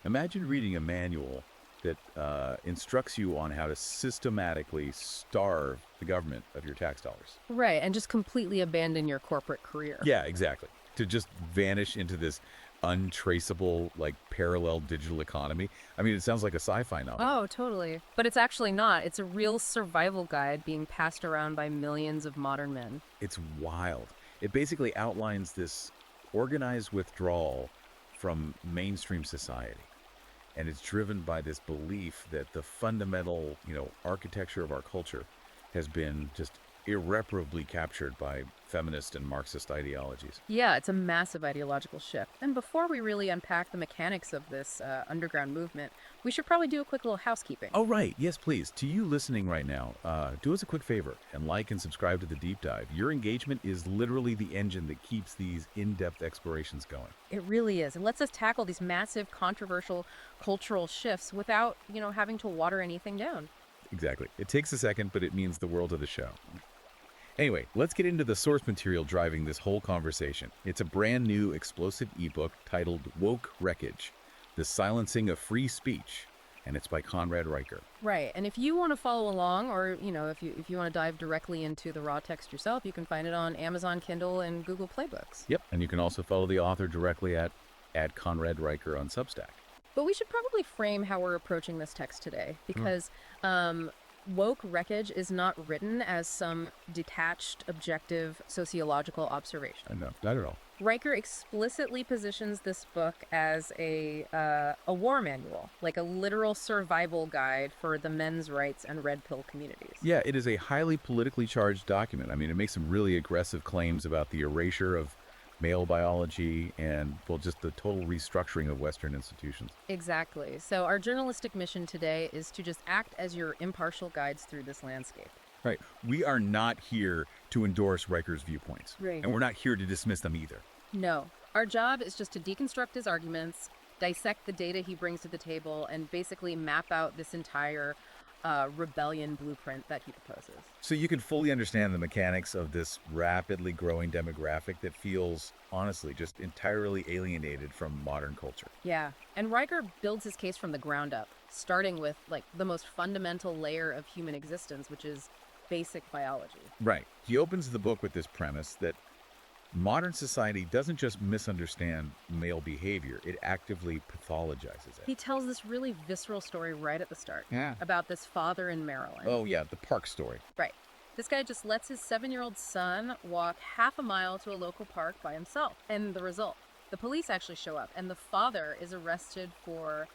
Imagine reading a manual that instructs you on how to systematically starve the government of your tax dollars. Right, and just completely abandon your corporate career. Yeah, exactly. To just vanish into this untraceable, like, parallel digital economy. I mean, it sounds like a sci-fi novel. Oh, totally. But it's actually not. It's a real survival guide being passed around by millions of modern men. It's wild. It basically outlines this organized withdrawal from mainstream society. And it's driven by this belief that the fundamental, architecture of our culture has been just irreparably captured by feminist and Marxist ideologies. Yeah, it's a massive ideological shift. And before we really unpack the mechanics of this underground movement, we should probably do a quick little housekeeping. Oh, right. Yes, please. To you listening right now, do us a quick favor and like and subscribe to The Deep Dive. Your engagement is literally the engine that keeps these in-depth explorations going. It really is. It lets us tackle these massive, controversial cultural shifts without, having to water anything down. Exactly. It takes a second, but it means the world to the show. Anyway, let's get into the source material driving this whole conversation. It's a brand new explosive ebook titled Woke Wreckage, The Silencing of Free Speech, and it's by Conrad Reicher. Right. And if you want to follow along or, if you want to dive directly into the raw text yourself, you can find it on Amazon Kindle and Google Play Books. Yep, and you can also follow the author directly at Conrad Reicher on Substack. But we should probably frame how we're approaching this text today because Woke Wreckage is not written as some detached, objective, sociological observation. No, not at all. Reicher explicitly positions this book as a war manual, like a literal survival guide for the men's rights and red pill communities. Yeah, it is a highly politically charged document. I mean, it makes some really aggressive claims about the erasure of male biology and, well, just the total restructuring of Western institutions. Exactly. So our journalistic mission today is to just act as your impartial guides through this landscape. Right. We are not here to endorse Reicher's viewpoints. Right. And we're not here to dismiss them either. No. Our job is just to deconstruct his arguments, dissect the data he brings to the table, and basically map out this entire rebellion blueprint that he proposes. So you can fully understand the mechanics of this rapidly growing demographic that feels, honestly, just entirely alienated from modern culture. Yeah, and Reicher builds his case from the ground up, starting with, the most fundamental layer of human existence, which is basic biology. Right. He opens the book with this premise that modern society doesn't just misunderstand male behavior, it actively pathologizes it. He tells this really visceral story right at the start. Yeah. About this father in Maryland. Oh, yeah, the park story. Right. This guy just lets his 7-year-old son walk half a mile to a local park by himself. And the result, the police actually show up, and the father is arrested for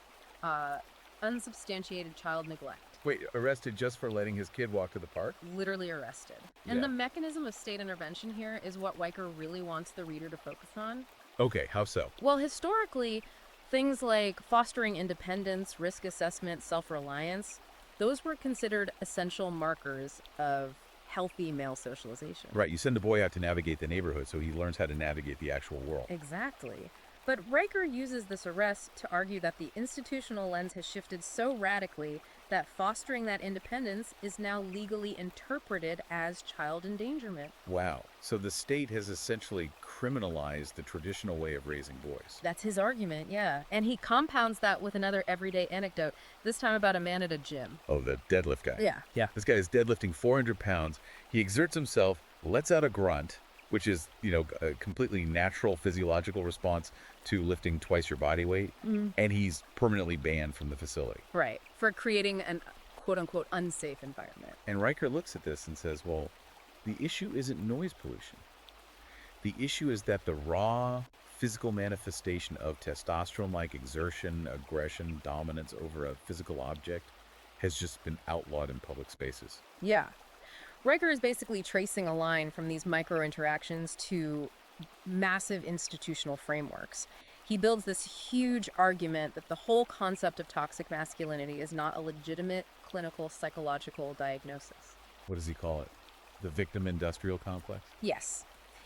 unsubstantiated child neglect. Wait, arrested just for letting his kid walk to the park? Literally arrested. And Yeah. the mechanism of state intervention here is what Reicher really wants the reader to focus on. Okay, how so? Well, historically, things like fostering independence, risk assessment, self-reliance, those were considered essential markers of healthy male socialization. Right, you send a boy out to navigate the neighborhood so he learns how to navigate the actual world. Exactly. But Reicher uses this arrest to argue that the institutional lens has shifted so radically that fostering that independence is now legally interpreted as child endangerment. Wow. So the state has essentially criminalized the traditional way of raising boys. That's his argument, yeah. And he compounds that with another everyday anecdote, this time about a man at a gym. Oh, the deadlift guy. Yeah. This guy is deadlifting 400 pounds. He exerts himself, lets out a grunt, which is, a completely natural physiological response to lifting twice your body weight, and he's permanently banned from the facility. Right. For creating an quote-unquote unsafe environment. And Reicher looks at this and says, well, the issue isn't noise pollution. The issue is that the raw physical manifestation of testosterone-like exertion, aggression, dominance over a physical object has just been outlawed in public spaces. Yeah. Reicher is basically tracing a line from these micro-interactions to massive institutional frameworks. He builds this huge argument that the whole concept of toxic masculinity is not a legitimate clinical psychological diagnosis. What does he call it? The victim industrial complex? Yes.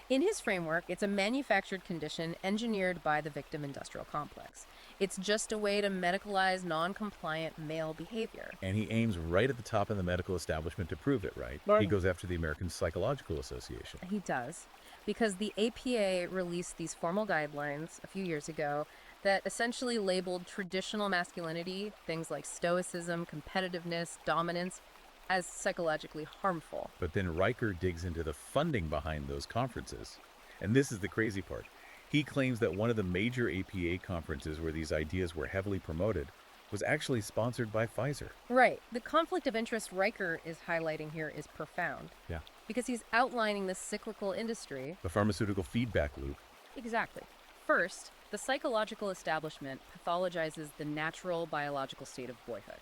In his framework, it's a manufactured condition engineered by the victim industrial complex. It's just a way to medicalize non-compliant male behavior. And he aims right at the top of the medical establishment to prove it, right? He goes after the American Psychological Association. He does. Because the APA released these formal guidelines a few years ago that essentially labeled traditional masculinity, things like stoicism, competitiveness, dominance, as psychologically harmful. But then Riker digs into the funding behind those conferences. And this is the crazy part. He claims that one of the major APA conferences where these ideas were heavily promoted was actually sponsored by Pfizer. Right. The conflict of interest Riker is highlighting here is profound. Yeah. Because he's outlining this cyclical industry. The pharmaceutical feedback loop. Exactly. First, the psychological establishment pathologizes the natural biological state of boyhood.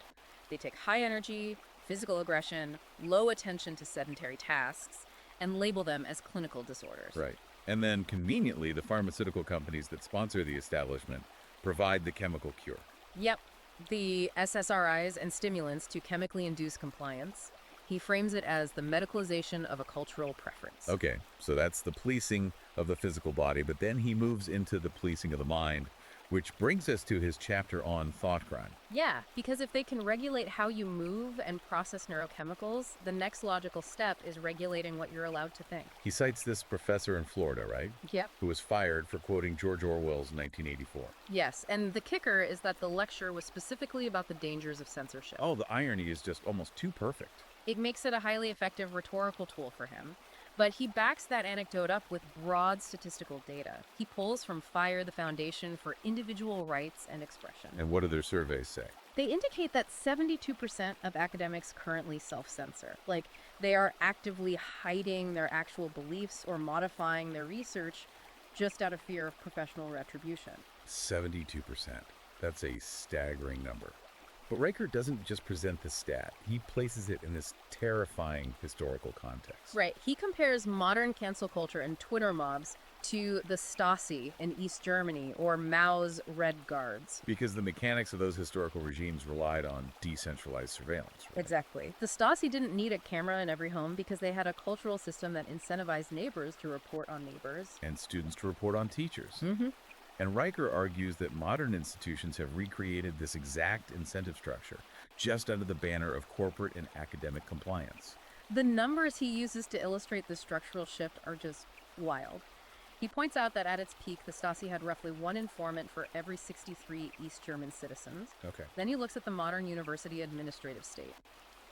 They take high energy, physical aggression, low attention to sedentary tasks, and label them as clinical disorders. Right. And then, conveniently, the pharmaceutical companies that sponsor the establishment provide the chemical cure. Yep. The SSRIs and stimulants to chemically induce compliance. He frames it as the medicalization of a cultural preference. Okay, so that's the policing of the physical body, but then he moves into the policing of the mind, which brings us to his chapter on thought crime. Yeah, because if they can regulate how you move and process neurochemicals, the next logical step is regulating what you're allowed to think. He cites this professor in Florida, right? Yep. Who was fired for quoting George Orwell's 1984. Yes, and the kicker is that the lecture was specifically about the dangers of censorship. Oh, the irony is just almost too perfect. It makes it a highly effective rhetorical tool for him. But he backs that anecdote up with broad statistical data. He pulls from FIRE, the Foundation for Individual Rights and Expression. And what do their surveys say? They indicate that 72% of academics currently self-censor. Like, they are actively hiding their actual beliefs or modifying their research just out of fear of professional retribution. 72%. That's a staggering number. But Riker doesn't just present the stat. He places it in this terrifying historical context. Right. He compares modern cancel culture and Twitter mobs to the Stasi in East Germany or Mao's Red Guards. Because the mechanics of those historical regimes relied on decentralized surveillance. Right? Exactly. The Stasi didn't need a camera in every home because they had a cultural system that incentivized neighbors to report on neighbors. And students to report on teachers. Mm-hmm. And Riker argues that modern institutions have recreated this exact incentive structure, just under the banner of corporate and academic compliance. The numbers he uses to illustrate this structural shift are just wild. He points out that at its peak, the Stasi had roughly one informant for every 63 East German citizens. Okay. Then he looks at the modern university administrative state.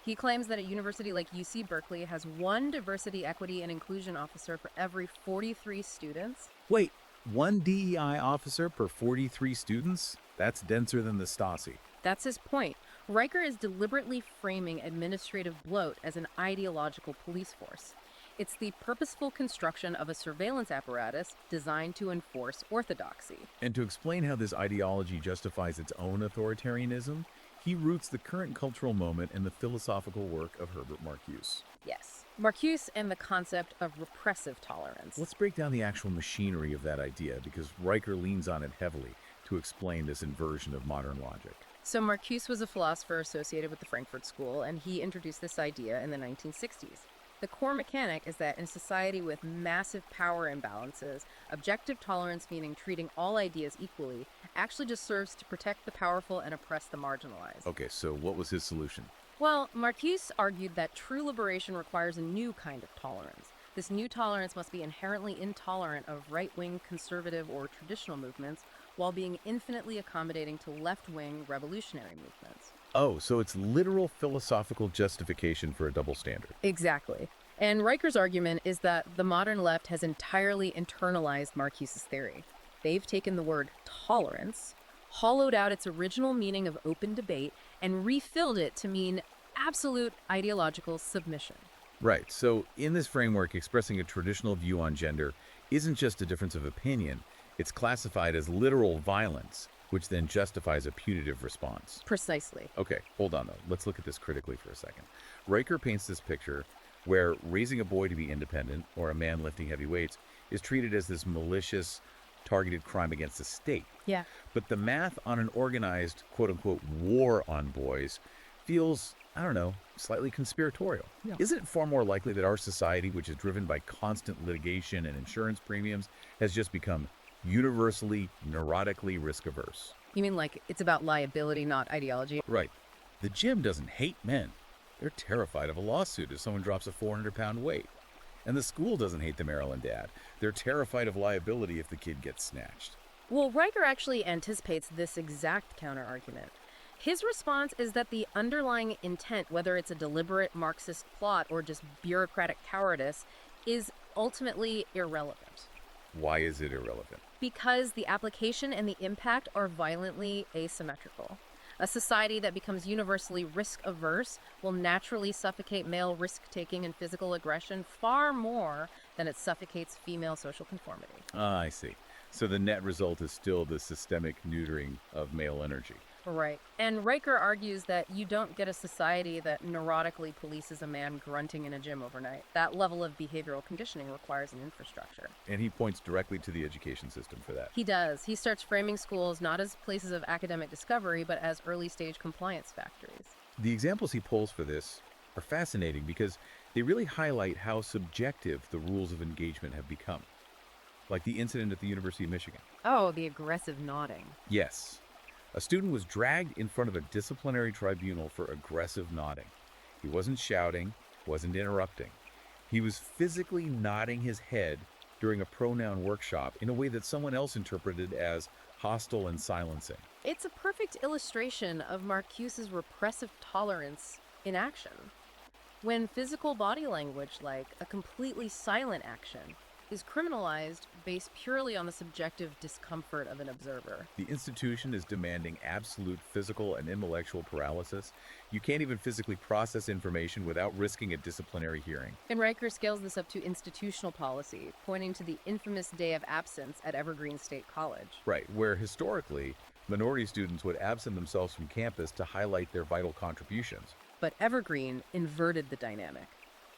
He claims that a university like UC Berkeley has one diversity, equity, and inclusion officer for every 43 students. Wait, one DEI officer per 43 students? That's denser than the Stasi. That's his point. Riker is deliberately framing administrative bloat as an ideological police force. It's the purposeful construction of a surveillance apparatus designed to enforce orthodoxy. And to explain how this ideology justifies its own authoritarianism, he roots the current cultural moment in the philosophical work of Herbert Marcuse. Yes. Marcuse and the concept of repressive tolerance. Let's break down the actual machinery of that idea, because Riker leans on it heavily to explain this inversion of modern logic. So Marcuse was a philosopher associated with the Frankfurt School, and he introduced this idea in the 1960s. The core mechanic is that in a society with massive power imbalances, objective tolerance, meaning treating all ideas equally, actually just serves to protect the powerful and oppress the marginalized. Okay, so what was his solution? Well, Marcuse argued that true liberation requires a new kind of tolerance. This new tolerance must be inherently intolerant of right-wing, conservative, or traditional movements, while being infinitely accommodating to left-wing revolutionary movements. Oh, so it's literal philosophical justification for a double standard. Exactly. And Riker's argument is that the modern left has entirely internalized Marcuse's theory. They've taken the word tolerance, hollowed out its original meaning of open debate, and refilled it to mean absolute ideological submission. Right, so in this framework, expressing a traditional view on gender isn't just a difference of opinion, it's classified as literal violence, which then justifies a punitive response. Precisely. Okay, hold on though. Let's look at this critically for a second. Riker paints this picture where raising a boy to be independent, or a man lifting heavy weights, is treated as this malicious, targeted crime against the state. Yeah. But the math on an organized, quote-unquote, war on boys feels, I don't know, slightly conspiratorial. Yeah. Isn't it far more likely that our society, which is driven by constant litigation and insurance premiums, has just become universally, neurotically risk-averse? You mean like it's about liability, not ideology? Right. The gym doesn't hate men. They're terrified of a lawsuit if someone drops a 400-pound weight. And the school doesn't hate the Maryland dad. They're terrified of liability if the kid gets snatched. Well, Riker actually anticipates this exact counterargument. His response is that the underlying intent, whether it's a deliberate Marxist plot or just bureaucratic cowardice, is ultimately irrelevant. Why is it irrelevant? Because the application and the impact are violently asymmetrical. A society that becomes universally risk-averse will naturally suffocate male risk-taking and physical aggression far more than it suffocates female social conformity. Ah, I see. So the net result is still the systemic neutering of male energy. Right. And Riker argues that you don't get a society that neurotically polices a man grunting in a gym overnight. That level of behavioral conditioning requires an infrastructure. And he points directly to the education system for that. He does. He starts framing schools not as places of academic discovery, but as early-stage compliance factories. The examples he pulls for this are fascinating because they really highlight how subjective the rules of engagement have become. Like the incident at the University of Michigan. Oh, the aggressive nodding. Yes. A student was dragged in front of a disciplinary tribunal for aggressive nodding. He wasn't shouting, wasn't interrupting. He was physically nodding his head during a pronoun workshop in a way that someone else interpreted as hostile and silencing. It's a perfect illustration of Marcuse's repressive tolerance in action. When physical body language, like a completely silent action, is criminalized based purely on the subjective discomfort of an observer. The institution is demanding absolute physical and intellectual paralysis. You can't even physically process information without risking a disciplinary hearing. And Riker scales this up to institutional policy, pointing to the infamous day of absence at Evergreen State College. Right, where historically, minority students would absent themselves from campus to highlight their vital contributions. But Evergreen inverted the dynamic.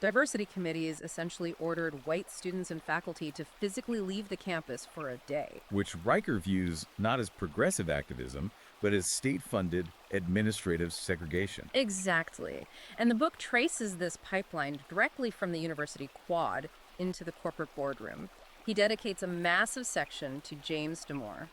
Diversity committees essentially ordered white students and faculty to physically leave the campus for a day. Which Riker views not as progressive activism, but as state-funded administrative segregation. Exactly. And the book traces this pipeline directly from the university quad into the corporate boardroom. He dedicates a massive section to James Damore.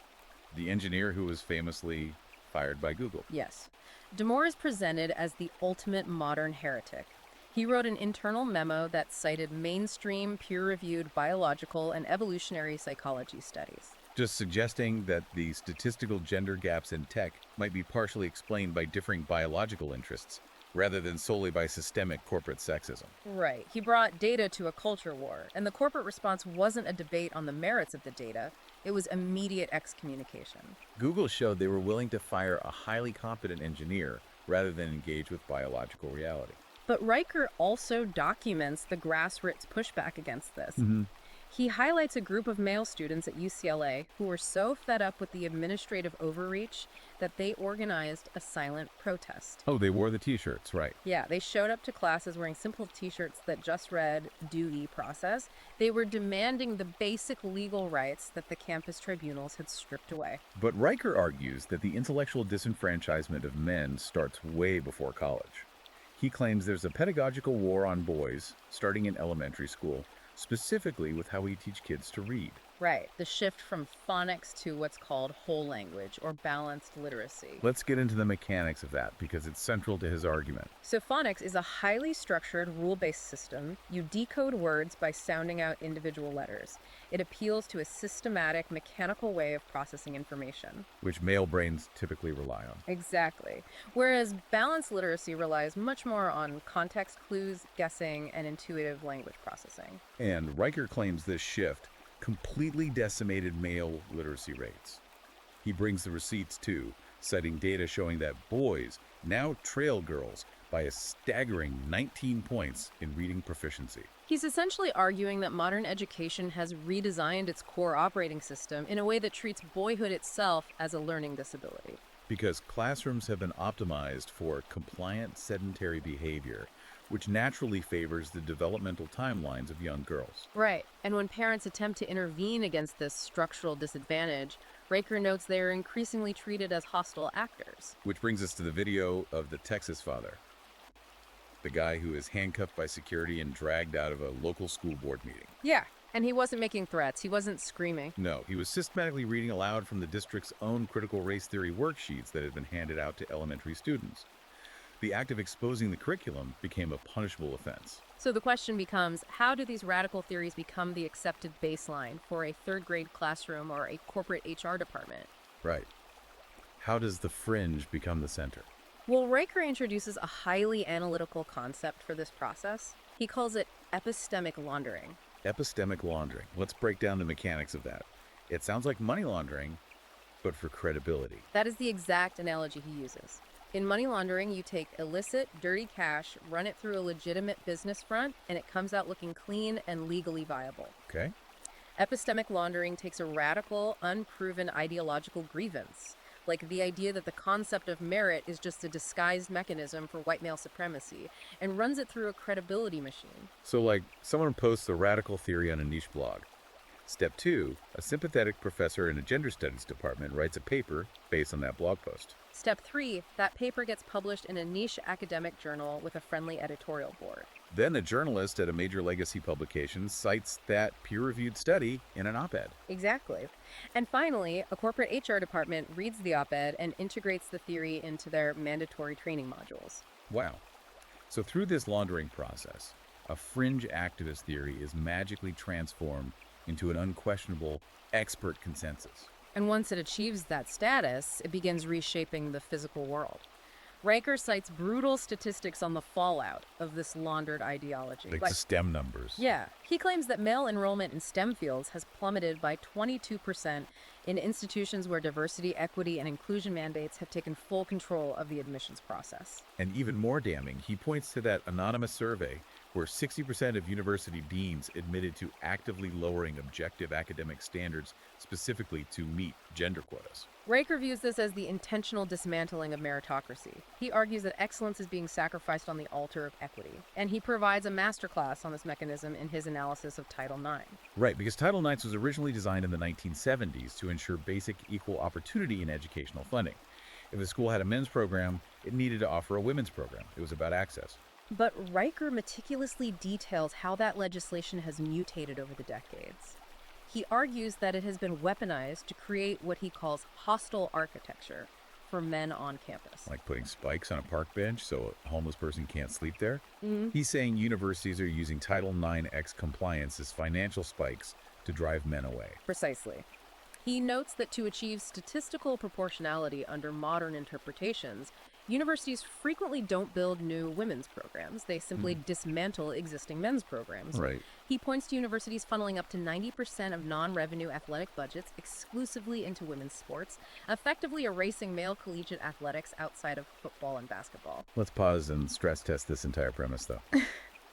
The engineer who was famously fired by Google. Yes. Damore is presented as the ultimate modern heretic. He wrote an internal memo that cited mainstream, peer-reviewed biological and evolutionary psychology studies. Just suggesting that the statistical gender gaps in tech might be partially explained by differing biological interests, rather than solely by systemic corporate sexism. Right. He brought data to a culture war, and the corporate response wasn't a debate on the merits of the data. It was immediate excommunication. Google showed they were willing to fire a highly competent engineer rather than engage with biological reality. But Riker also documents the grassroots pushback against this. He highlights a group of male students at UCLA who were so fed up with the administrative overreach that they organized a silent protest. Oh, they wore the t-shirts, right. Yeah, they showed up to classes wearing simple t-shirts that just read, "Do ye process?" They were demanding the basic legal rights that the campus tribunals had stripped away. But Riker argues that the intellectual disenfranchisement of men starts way before college. He claims there's a pedagogical war on boys, starting in elementary school, specifically with how we teach kids to read. Right, the shift from phonics to what's called whole language or balanced literacy. Let's get into the mechanics of that because it's central to his argument. So phonics is a highly structured, rule-based system. You decode words by sounding out individual letters. It appeals to a systematic, mechanical way of processing information. Which male brains typically rely on. Exactly. Whereas balanced literacy relies much more on context clues, guessing, and intuitive language processing. And Riker claims this shift completely decimated male literacy rates. He brings the receipts too, citing data showing that boys now trail girls by a staggering 19 points in reading proficiency. He's essentially arguing that modern education has redesigned its core operating system in a way that treats boyhood itself as a learning disability. Because classrooms have been optimized for compliant sedentary behavior, which naturally favors the developmental timelines of young girls. Right, and when parents attempt to intervene against this structural disadvantage, Riker notes they are increasingly treated as hostile actors. Which brings us to the video of the Texas father, the guy who is handcuffed by security and dragged out of a local school board meeting. Yeah, and he wasn't making threats, he wasn't screaming. No, he was systematically reading aloud from the district's own critical race theory worksheets that had been handed out to elementary students. The act of exposing the curriculum became a punishable offense. So the question becomes, how do these radical theories become the accepted baseline for a third grade classroom or a corporate HR department? Right. How does the fringe become the center? Well, Riker introduces a highly analytical concept for this process. He calls it epistemic laundering. Epistemic laundering. Let's break down the mechanics of that. It sounds like money laundering, but for credibility. That is the exact analogy he uses. In money laundering, you take illicit, dirty cash, run it through a legitimate business front, and it comes out looking clean and legally viable. Okay? Epistemic laundering takes a radical, unproven ideological grievance, like the idea that the concept of merit is just a disguised mechanism for white male supremacy, and runs it through a credibility machine. So, like, someone posts a radical theory on a niche blog. Step 2, a sympathetic professor in a gender studies department writes a paper based on that blog post. Step 3, that paper gets published in a niche academic journal with a friendly editorial board. Then a journalist at a major legacy publication cites that peer-reviewed study in an op-ed. Exactly. And finally, a corporate HR department reads the op-ed and integrates the theory into their mandatory training modules. Wow. So through this laundering process, a fringe activist theory is magically transformed into an unquestionable expert consensus. And once it achieves that status, it begins reshaping the physical world. Riker cites brutal statistics on the fallout of this laundered ideology. Like the STEM numbers. Yeah. He claims that male enrollment in STEM fields has plummeted by 22% in institutions where diversity, equity, and inclusion mandates have taken full control of the admissions process. And even more damning, he points to that anonymous survey where 60% of university deans admitted to actively lowering objective academic standards specifically to meet gender quotas. Riker views this as the intentional dismantling of meritocracy. He argues that excellence is being sacrificed on the altar of equity, and he provides a masterclass on this mechanism in his analysis of Title IX. Right, because Title IX was originally designed in the 1970s to ensure basic equal opportunity in educational funding. If a school had a men's program, it needed to offer a women's program. It was about access. But Riker meticulously details how that legislation has mutated over the decades. He argues that it has been weaponized to create what he calls hostile architecture for men on campus. Like putting spikes on a park bench so a homeless person can't sleep there. Mm-hmm. He's saying universities are using Title IX compliance as financial spikes to drive men away. Precisely. He notes that to achieve statistical proportionality under modern interpretations, universities frequently don't build new women's programs. They simply dismantle existing men's programs. Right. He points to universities funneling up to 90% of non-revenue athletic budgets exclusively into women's sports, effectively erasing male collegiate athletics outside of football and basketball. Let's pause and stress test this entire premise, though.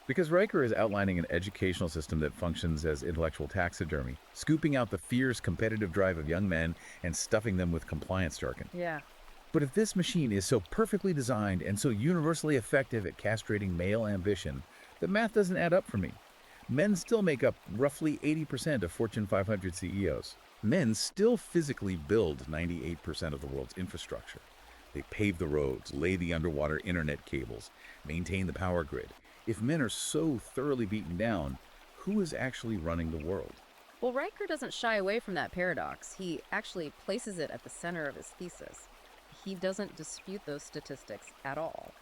Because Riker is outlining an educational system that functions as intellectual taxidermy, scooping out the fierce competitive drive of young men and stuffing them with compliance jargon. Yeah. But if this machine is so perfectly designed and so universally effective at castrating male ambition, the math doesn't add up for me. Men still make up roughly 80% of Fortune 500 CEOs. Men still physically build 98% of the world's infrastructure. They pave the roads, lay the underwater internet cables, maintain the power grid. If men are so thoroughly beaten down, who is actually running the world? Well, Riker doesn't shy away from that paradox. He actually places it at the center of his thesis. He doesn't dispute those statistics at all.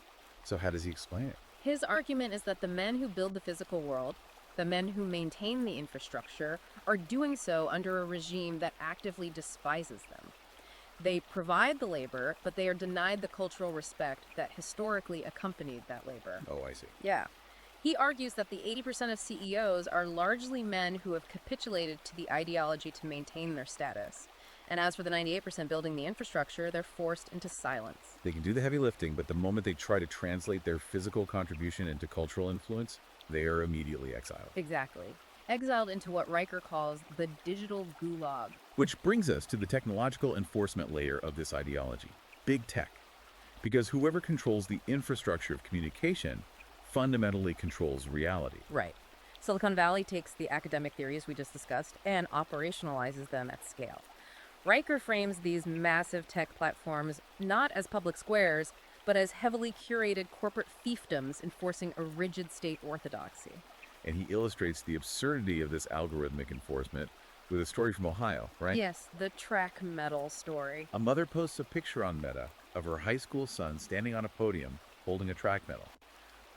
So how does he explain it? His argument is that the men who build the physical world, the men who maintain the infrastructure, are doing so under a regime that actively despises them. They provide the labor, but they are denied the cultural respect that historically accompanied that labor. Oh, I see. Yeah. He argues that the 80% of CEOs are largely men who have capitulated to the ideology to maintain their status. And as for the 98% building the infrastructure, they're forced into silence. They can do the heavy lifting, but the moment they try to translate their physical contribution into cultural influence, they are immediately exiled. Exactly. Exiled into what Riker calls the digital gulag. Which brings us to the technological enforcement layer of this ideology, big tech. Because whoever controls the infrastructure of communication fundamentally controls reality. Right. Silicon Valley takes the academic theories we just discussed and operationalizes them at scale. Riker frames these massive tech platforms not as public squares, but as heavily curated corporate fiefdoms enforcing a rigid state orthodoxy. And he illustrates the absurdity of this algorithmic enforcement with a story from Ohio, right? Yes, the track medal story. A mother posts a picture on Meta of her high school son standing on a podium holding a track medal.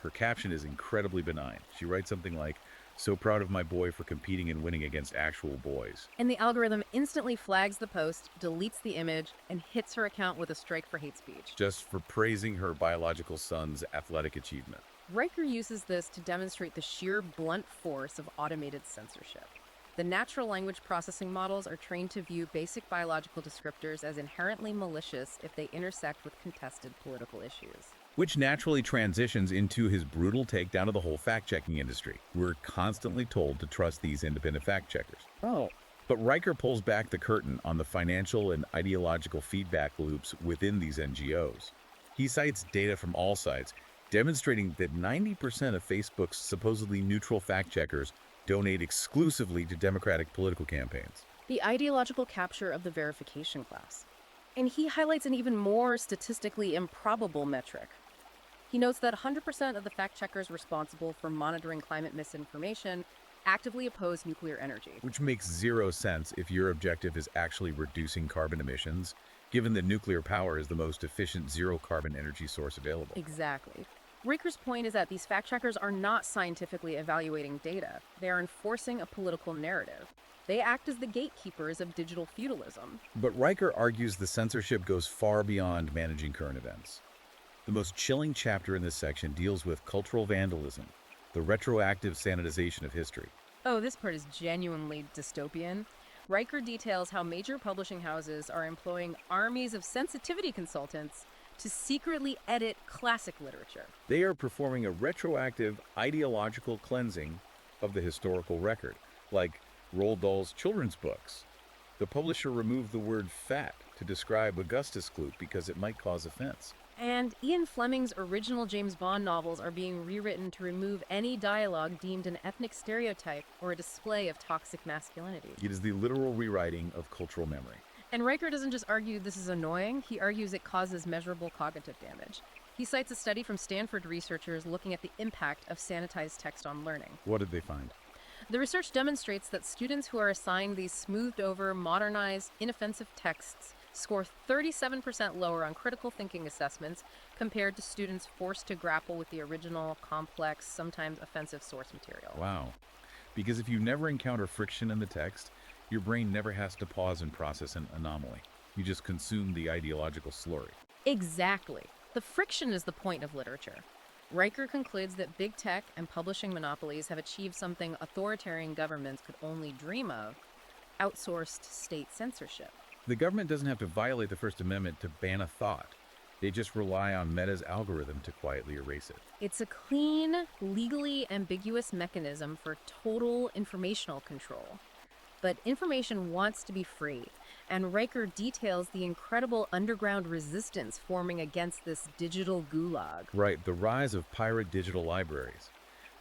Her caption is incredibly benign. She writes something like, "So proud of my boy for competing and winning against actual boys." And the algorithm instantly flags the post, deletes the image, and hits her account with a strike for hate speech. Just for praising her biological son's athletic achievement. Riker uses this to demonstrate the sheer blunt force of automated censorship. The natural language processing models are trained to view basic biological descriptors as inherently malicious if they intersect with contested political issues. Which naturally transitions into his brutal takedown of the whole fact-checking industry. We're constantly told to trust these independent fact-checkers. Oh. But Riker pulls back the curtain on the financial and ideological feedback loops within these NGOs. He cites data from all sides, demonstrating that 90% of Facebook's supposedly neutral fact-checkers donate exclusively to Democratic political campaigns. The ideological capture of the verification class. And he highlights an even more statistically improbable metric. He notes that 100% of the fact-checkers responsible for monitoring climate misinformation actively oppose nuclear energy. Which makes zero sense if your objective is actually reducing carbon emissions, given that nuclear power is the most efficient zero-carbon energy source available. Exactly. Riker's point is that these fact-checkers are not scientifically evaluating data. They are enforcing a political narrative. They act as the gatekeepers of digital feudalism. But Riker argues the censorship goes far beyond managing current events. The most chilling chapter in this section deals with cultural vandalism, the retroactive sanitization of history. Oh, this part is genuinely dystopian. Riker details how major publishing houses are employing armies of sensitivity consultants to secretly edit classic literature. They are performing a retroactive ideological cleansing of the historical record, like Roald Dahl's children's books. The publisher removed the word fat to describe Augustus Gloop because it might cause offense. And Ian Fleming's original James Bond novels are being rewritten to remove any dialogue deemed an ethnic stereotype or a display of toxic masculinity. It is the literal rewriting of cultural memory. And Riker doesn't just argue this is annoying, he argues it causes measurable cognitive damage. He cites a study from Stanford researchers looking at the impact of sanitized text on learning. What did they find? The research demonstrates that students who are assigned these smoothed-over, modernized, inoffensive texts score 37% lower on critical thinking assessments compared to students forced to grapple with the original, complex, sometimes offensive source material. Wow. Because if you never encounter friction in the text, your brain never has to pause and process an anomaly. You just consume the ideological slurry. Exactly. The friction is the point of literature. Riker concludes that big tech and publishing monopolies have achieved something authoritarian governments could only dream of: outsourced state censorship. The government doesn't have to violate the First Amendment to ban a thought. They just rely on Meta's algorithm to quietly erase it. It's a clean, legally ambiguous mechanism for total informational control. But information wants to be free, and Riker details the incredible underground resistance forming against this digital gulag. Right, the rise of pirate digital libraries.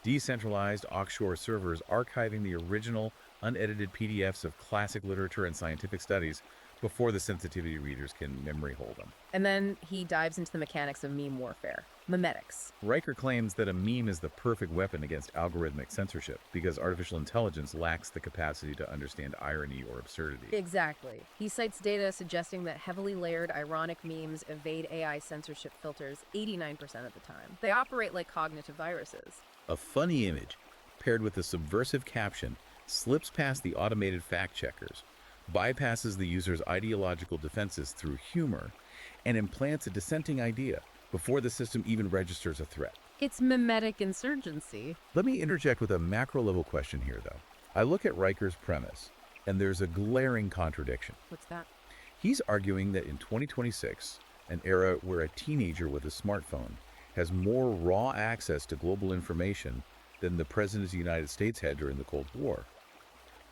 Decentralized offshore servers archiving the original, unedited PDFs of classic literature and scientific studies before the sensitivity readers can memory hold them. And then he dives into the mechanics of meme warfare, memetics. Riker claims that a meme is the perfect weapon against algorithmic censorship because artificial intelligence lacks the capacity to understand irony or absurdity. Exactly. He cites data suggesting that heavily layered ironic memes evade AI censorship filters 89% of the time. They operate like cognitive viruses. A funny image, paired with a subversive caption, slips past the automated fact-checkers, bypasses the user's ideological defenses through humor, and implants a dissenting idea before the system even registers a threat. It's mimetic insurgency. Let me interject with a macro-level question here, though. I look at Riker's premise, and there's a glaring contradiction. What's that? He's arguing that in 2026, an era where a teenager with a smartphone has more raw access to global information than the President of the United States had during the Cold War,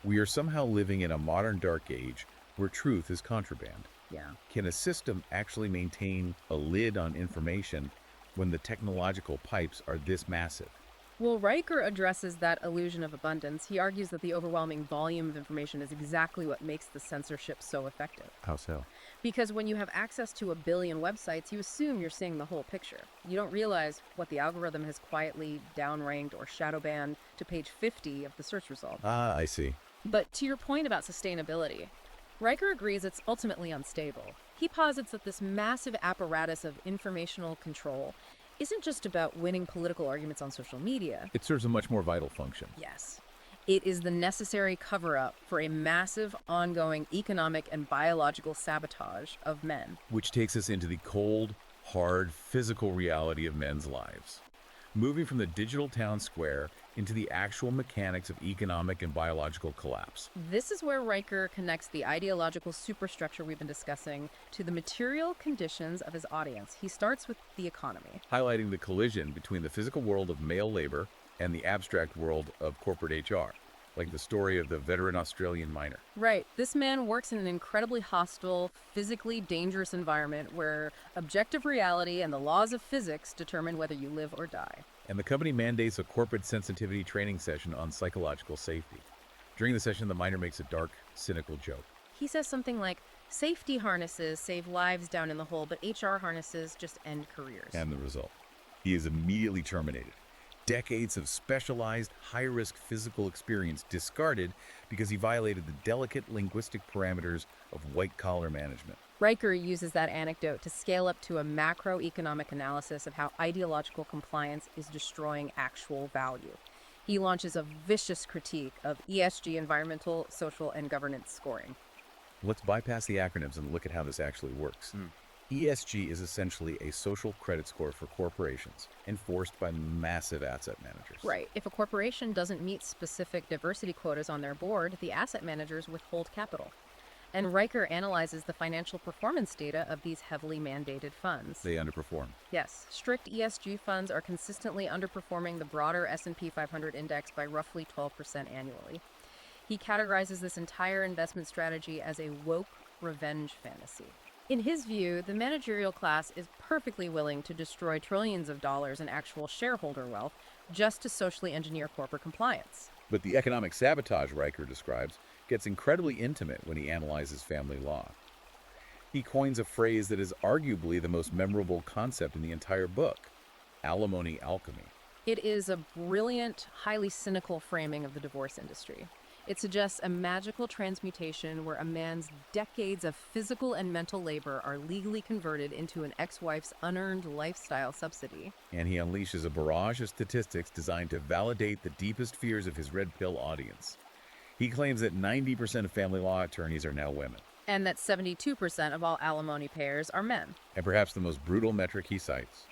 we are somehow living in a modern dark age where truth is contraband. Yeah. Can a system actually maintain a lid on information when the technological pipes are this massive? Well, Riker addresses that illusion of abundance. He argues that the overwhelming volume of information is exactly what makes the censorship so effective. How so? Because when you have access to a billion websites, you assume you're seeing the whole picture. You don't realize what the algorithm has quietly downranked or shadow banned to page 50 of the search result. Ah, I see. But to your point about sustainability, Riker agrees it's ultimately unstable. He posits that this massive apparatus of informational control isn't just about winning political arguments on social media. It serves a much more vital function. Yes. It is the necessary cover-up for a massive, ongoing economic and biological sabotage of men. Which takes us into the cold, hard, physical reality of men's lives. Moving from the digital town square into the actual mechanics of economic and biological collapse. This is where Riker connects the ideological superstructure we've been discussing to the material conditions of his audience. He starts with the economy. Highlighting the collision between the physical world of male labor and the abstract world of corporate HR, like the story of the veteran Australian miner. Right. This man works in an incredibly hostile, physically dangerous environment where objective reality and the laws of physics determine whether you live or die. And the company mandates a corporate sensitivity training session on psychological safety. During the session, the miner makes a dark, cynical joke. He says something like, safety harnesses save lives down in the hole, but HR harnesses just end careers. And the result? He is immediately terminated. Decades of specialized, high-risk physical experience discarded because he violated the delicate linguistic parameters of white-collar management. Riker uses that anecdote to scale up to a macroeconomic analysis of how ideological compliance is destroying actual value. He launches a vicious critique of ESG, environmental, social, and governance scoring. Let's bypass the acronyms and look at how this actually works. ESG is essentially a social credit score for corporations, enforced by massive asset managers. Right. If a corporation doesn't meet specific diversity quotas on their board, the asset managers withhold capital. And Riker analyzes the financial performance data of these heavily mandated funds. They underperform. Yes, strict ESG funds are consistently underperforming the broader S&P 500 index by roughly 12% annually. He categorizes this entire investment strategy as a woke revenge fantasy. In his view, the managerial class is perfectly willing to destroy trillions of dollars in actual shareholder wealth just to socially engineer corporate compliance. But the economic sabotage Riker describes gets incredibly intimate when he analyzes family law. He coins a phrase that is arguably the most memorable concept in the entire book, alimony alchemy. It is a brilliant, highly cynical framing of the divorce industry. It suggests a magical transmutation where a man's decades of physical and mental labor are legally converted into an ex-wife's unearned lifestyle subsidy. And he unleashes a barrage of statistics designed to validate the deepest fears of his red pill audience. He claims that 90% of family law attorneys are now women. And that 72% of all alimony payers are men. And perhaps the most brutal metric he cites.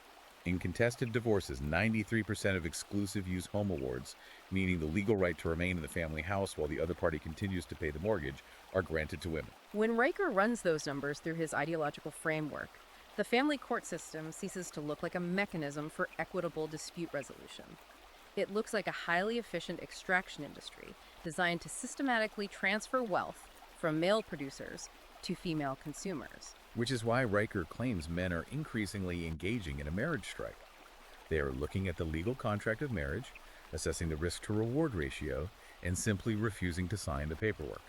In contested divorces, 93% of exclusive use home awards, meaning the legal right to remain in the family house while the other party continues to pay the mortgage, are granted to women. When Riker runs those numbers through his ideological framework, the family court system ceases to look like a mechanism for equitable dispute resolution. It looks like a highly efficient extraction industry designed to systematically transfer wealth from male producers to female consumers. Which is why Riker claims men are increasingly engaging in a marriage strike. They are looking at the legal contract of marriage, assessing the risk-to-reward ratio, and simply refusing to sign the paperwork.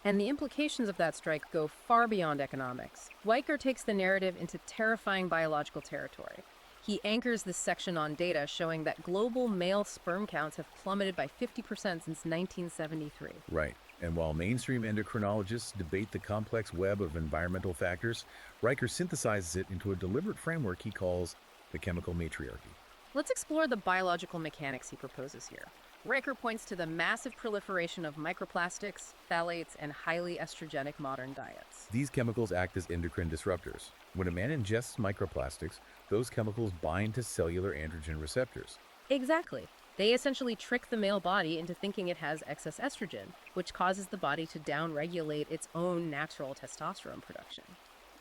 And the implications of that strike go far beyond economics. Riker takes the narrative into terrifying biological territory. He anchors this section on data showing that global male sperm counts have plummeted by 50% since 1973. Right. And while mainstream endocrinologists debate the complex web of environmental factors, Riker synthesizes it into a deliberate framework he calls the chemical matriarchy. Let's explore the biological mechanics he proposes here. Riker points to the massive proliferation of microplastics, phthalates, and highly estrogenic modern diets. These chemicals act as endocrine disruptors. When a man ingests microplastics, those chemicals bind to cellular androgen receptors. Exactly. They essentially trick the male body into thinking it has excess estrogen, which causes the body to downregulate its own natural testosterone production.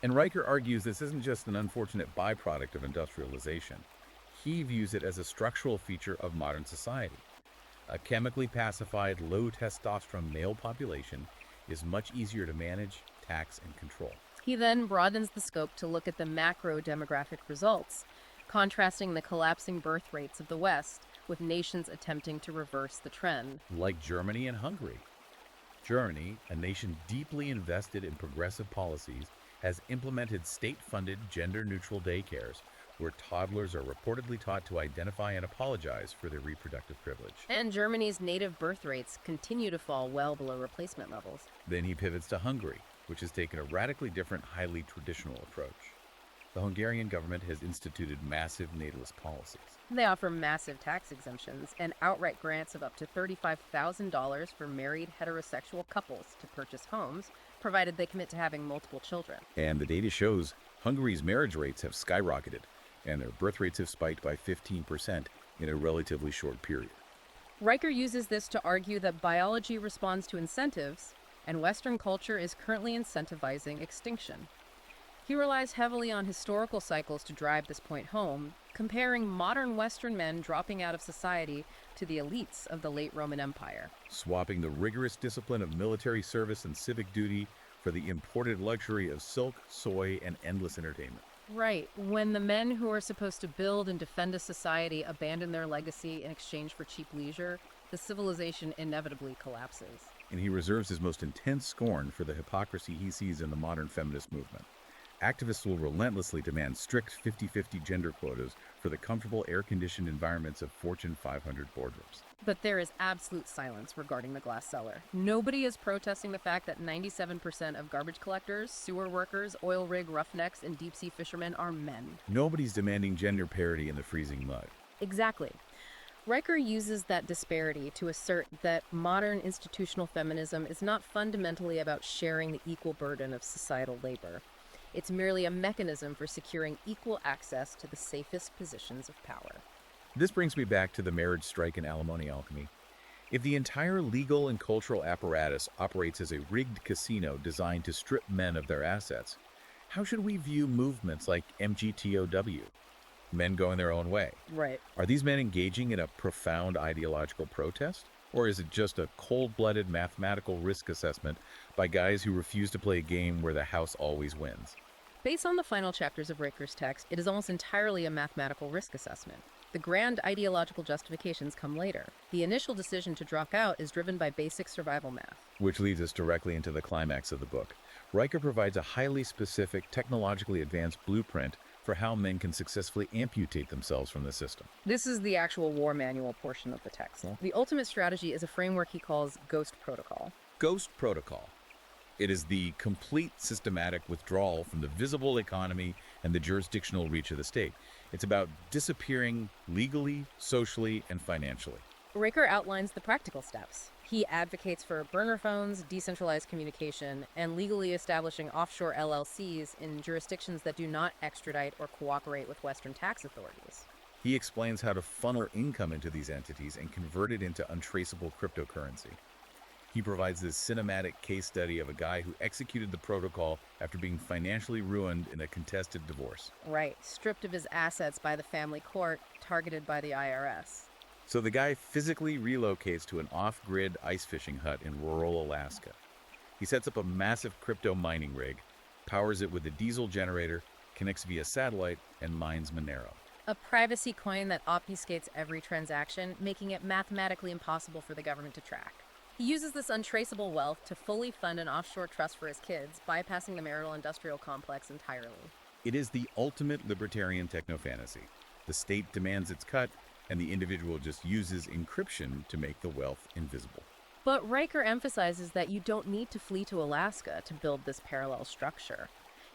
And Riker argues this isn't just an unfortunate byproduct of industrialization. He views it as a structural feature of modern society. A chemically pacified, low testosterone male population is much easier to manage, tax, and control. He then broadens the scope to look at the macro demographic results, contrasting the collapsing birth rates of the West with nations attempting to reverse the trend. Like Germany and Hungary. Germany, a nation deeply invested in progressive policies, has implemented state-funded gender-neutral daycares where toddlers are reportedly taught to identify and apologize for their reproductive privilege. And Germany's native birth rates continue to fall well below replacement levels. Then he pivots to Hungary, which has taken a radically different, highly traditional approach. The Hungarian government has instituted massive natalist policies. They offer massive tax exemptions and outright grants of up to $35,000 for married heterosexual couples to purchase homes, provided they commit to having multiple children. And the data shows Hungary's marriage rates have skyrocketed, and their birth rates have spiked by 15% in a relatively short period. Riker uses this to argue that biology responds to incentives, and Western culture is currently incentivizing extinction. He relies heavily on historical cycles to drive this point home, comparing modern Western men dropping out of society to the elites of the late Roman Empire. Swapping the rigorous discipline of military service and civic duty for the imported luxury of silk, soy, and endless entertainment. Right, when the men who are supposed to build and defend a society abandon their legacy in exchange for cheap leisure, the civilization inevitably collapses. And he reserves his most intense scorn for the hypocrisy he sees in the modern feminist movement. Activists will relentlessly demand strict 50-50 gender quotas for the comfortable air-conditioned environments of Fortune 500 boardrooms. But there is absolute silence regarding the glass cellar. Nobody is protesting the fact that 97% of garbage collectors, sewer workers, oil rig roughnecks, and deep-sea fishermen are men. Nobody's demanding gender parity in the freezing mud. Exactly. Riker uses that disparity to assert that modern institutional feminism is not fundamentally about sharing the equal burden of societal labor. It's merely a mechanism for securing equal access to the safest positions of power. This brings me back to the marriage strike and alimony alchemy. If the entire legal and cultural apparatus operates as a rigged casino designed to strip men of their assets, how should we view movements like MGTOW? Men going their own way. Right. Are these men engaging in a profound ideological protest? Or is it just a cold-blooded mathematical risk assessment by guys who refuse to play a game where the house always wins? Based on the final chapters of Riker's text, it is almost entirely a mathematical risk assessment. The grand ideological justifications come later. The initial decision to drop out is driven by basic survival math. Which leads us directly into the climax of the book. Riker provides a highly specific, technologically advanced blueprint for how men can successfully amputate themselves from the system. This is the actual war manual portion of the text. The ultimate strategy is a framework he calls Ghost Protocol. Ghost Protocol. It is the complete systematic withdrawal from the visible economy and the jurisdictional reach of the state. It's about disappearing legally, socially, and financially. Riker outlines the practical steps. He advocates for burner phones, decentralized communication, and legally establishing offshore LLCs in jurisdictions that do not extradite or cooperate with Western tax authorities. He explains how to funnel income into these entities and convert it into untraceable cryptocurrency. He provides this cinematic case study of a guy who executed the protocol after being financially ruined in a contested divorce. Right, stripped of his assets by the family court, targeted by the IRS. So the guy physically relocates to an off-grid ice fishing hut in rural Alaska. He sets up a massive crypto mining rig, powers it with a diesel generator, connects via satellite, and mines Monero. A privacy coin that obfuscates every transaction, making it mathematically impossible for the government to track. He uses this untraceable wealth to fully fund an offshore trust for his kids, bypassing the marital-industrial complex entirely. It is the ultimate libertarian techno-fantasy. The state demands its cut, and the individual just uses encryption to make the wealth invisible. But Riker emphasizes that you don't need to flee to Alaska to build this parallel structure.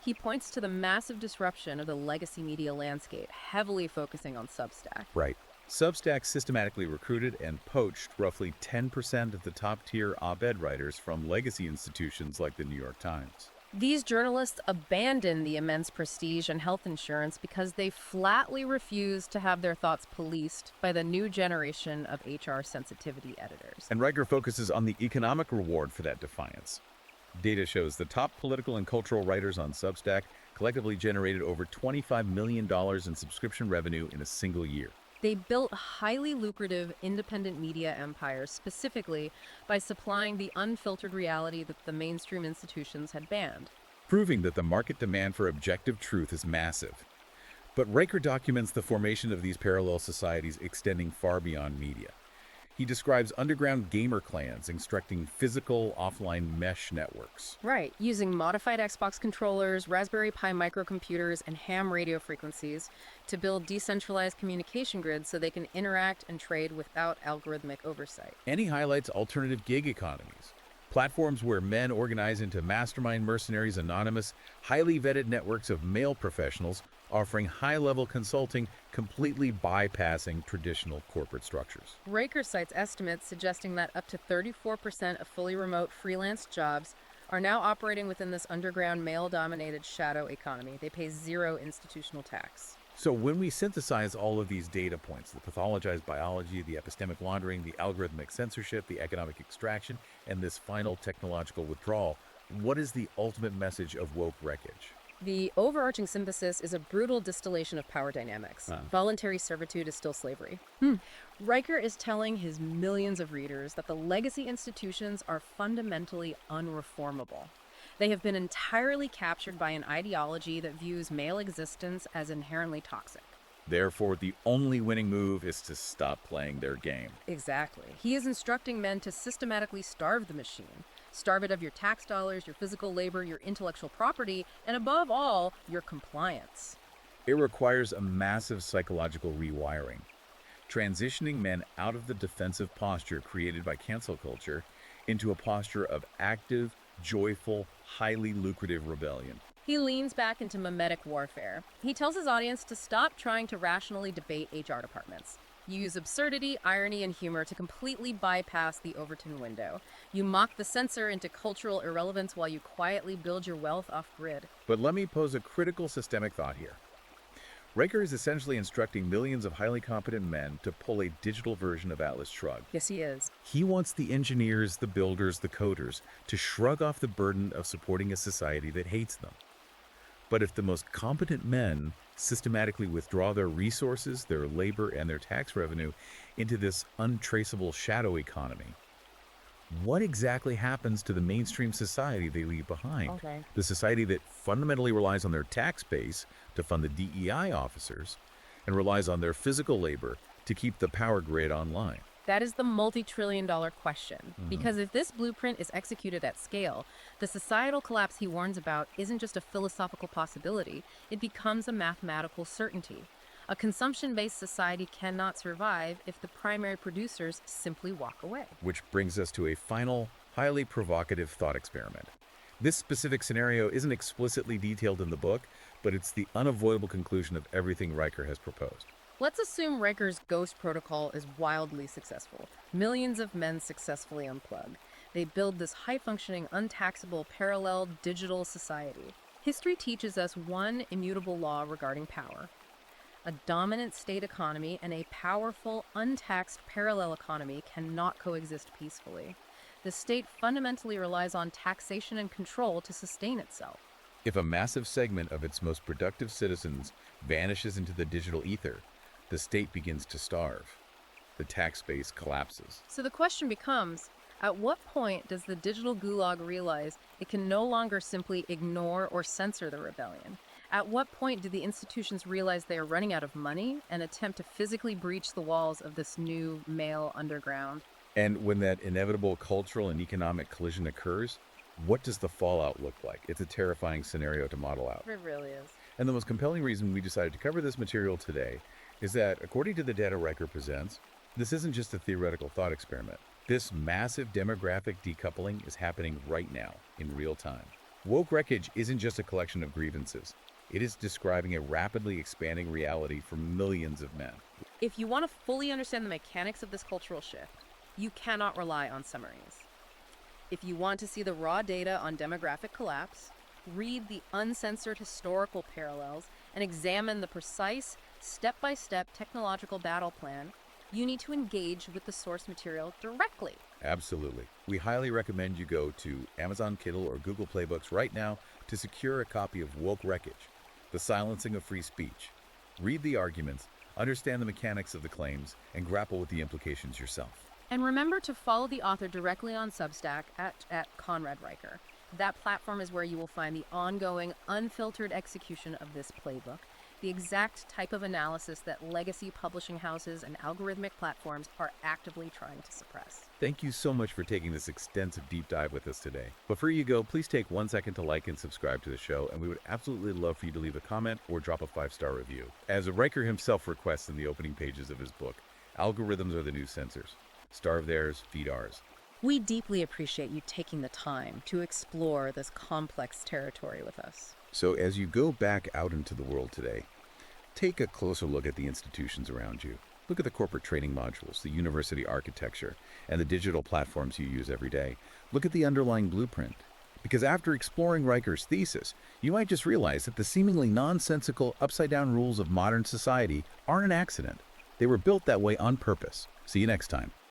He points to the massive disruption of the legacy media landscape, heavily focusing on Substack. Right. Substack systematically recruited and poached roughly 10% of the top-tier op-ed writers from legacy institutions like the New York Times. These journalists abandon the immense prestige and health insurance because they flatly refuse to have their thoughts policed by the new generation of HR sensitivity editors. And Riker focuses on the economic reward for that defiance. Data shows the top political and cultural writers on Substack collectively generated over $25 million in subscription revenue in a single year. They built highly lucrative independent media empires specifically by supplying the unfiltered reality that the mainstream institutions had banned. Proving that the market demand for objective truth is massive. But Riker documents the formation of these parallel societies extending far beyond media. He describes underground gamer clans constructing physical offline mesh networks. Right, using modified Xbox controllers, Raspberry Pi microcomputers, and ham radio frequencies to build decentralized communication grids so they can interact and trade without algorithmic oversight. And he highlights alternative gig economies, platforms where men organize into mastermind mercenaries, anonymous, highly vetted networks of male professionals offering high-level consulting, completely bypassing traditional corporate structures. Riker cites estimates suggesting that up to 34% of fully remote freelance jobs are now operating within this underground male-dominated shadow economy. They pay zero institutional tax. So when we synthesize all of these data points, the pathologized biology, the epistemic laundering, the algorithmic censorship, the economic extraction, and this final technological withdrawal, what is the ultimate message of woke wreckage? The overarching synthesis is a brutal distillation of power dynamics. Ah. Voluntary servitude is still slavery. Riker is telling his millions of readers that the legacy institutions are fundamentally unreformable. They have been entirely captured by an ideology that views male existence as inherently toxic. Therefore, the only winning move is to stop playing their game. Exactly. He is instructing men to systematically starve the machine. Starve it of your tax dollars, your physical labor, your intellectual property, and above all, your compliance. It requires a massive psychological rewiring, transitioning men out of the defensive posture created by cancel culture into a posture of active, joyful, highly lucrative rebellion. He leans back into mimetic warfare. He tells his audience to stop trying to rationally debate HR departments. You use absurdity, irony, and humor to completely bypass the Overton window. You mock the censor into cultural irrelevance while you quietly build your wealth off-grid. But let me pose a critical systemic thought here. Riker is essentially instructing millions of highly competent men to pull a digital version of Atlas Shrugged. Yes, he is. He wants the engineers, the builders, the coders to shrug off the burden of supporting a society that hates them. But if the most competent men systematically withdraw their resources, their labor, and their tax revenue into this untraceable shadow economy, what exactly happens to the mainstream society they leave behind? Okay. The society that fundamentally relies on their tax base to fund the DEI officers and relies on their physical labor to keep the power grid online. That is the multi-trillion-dollar question. Because if this blueprint is executed at scale, the societal collapse he warns about isn't just a philosophical possibility, it becomes a mathematical certainty. A consumption-based society cannot survive if the primary producers simply walk away. Which brings us to a final, highly provocative thought experiment. This specific scenario isn't explicitly detailed in the book, but it's the unavoidable conclusion of everything Riker has proposed. Let's assume Riker's Ghost Protocol is wildly successful. Millions of men successfully unplug. They build this high-functioning, untaxable, parallel digital society. History teaches us one immutable law regarding power. A dominant state economy and a powerful, untaxed parallel economy cannot coexist peacefully. The state fundamentally relies on taxation and control to sustain itself. If a massive segment of its most productive citizens vanishes into the digital ether, the state begins to starve. The tax base collapses. So the question becomes, at what point does the digital gulag realize it can no longer simply ignore or censor the rebellion? At what point do the institutions realize they are running out of money and attempt to physically breach the walls of this new male underground? And when that inevitable cultural and economic collision occurs, what does the fallout look like? It's a terrifying scenario to model out. It really is. And the most compelling reason we decided to cover this material today is that, according to the data Riker presents, this isn't just a theoretical thought experiment. This massive demographic decoupling is happening right now, in real time. Woke Wreckage isn't just a collection of grievances. It is describing a rapidly expanding reality for millions of men. If you want to fully understand the mechanics of this cultural shift, you cannot rely on summaries. If you want to see the raw data on demographic collapse, read the uncensored historical parallels, and examine the precise, step-by-step technological battle plan, you need to engage with the source material directly. Absolutely. We highly recommend you go to Amazon Kindle or Google Play Books right now to secure a copy of Woke Wreckage, The Silencing of Free Speech. Read the arguments, understand the mechanics of the claims, and grapple with the implications yourself. And remember to follow the author directly on Substack at Conrad Riker. That platform is where you will find the ongoing, unfiltered execution of this playbook, the exact type of analysis that legacy publishing houses and algorithmic platforms are actively trying to suppress. Thank you so much for taking this extensive deep dive with us today. Before you go, please take 1 second to like and subscribe to the show, and we would absolutely love for you to leave a comment or drop a 5-star review. As Riker himself requests in the opening pages of his book, algorithms are the new censors. Starve theirs, feed ours. We deeply appreciate you taking the time to explore this complex territory with us. So as you go back out into the world today, Take a closer look at the institutions around you. Look at the corporate training modules, the university architecture, and the digital platforms you use every day. Look at the underlying blueprint. Because after exploring Riker's thesis, you might just realize that the seemingly nonsensical, upside-down rules of modern society aren't an accident. They were built that way on purpose. See you next time.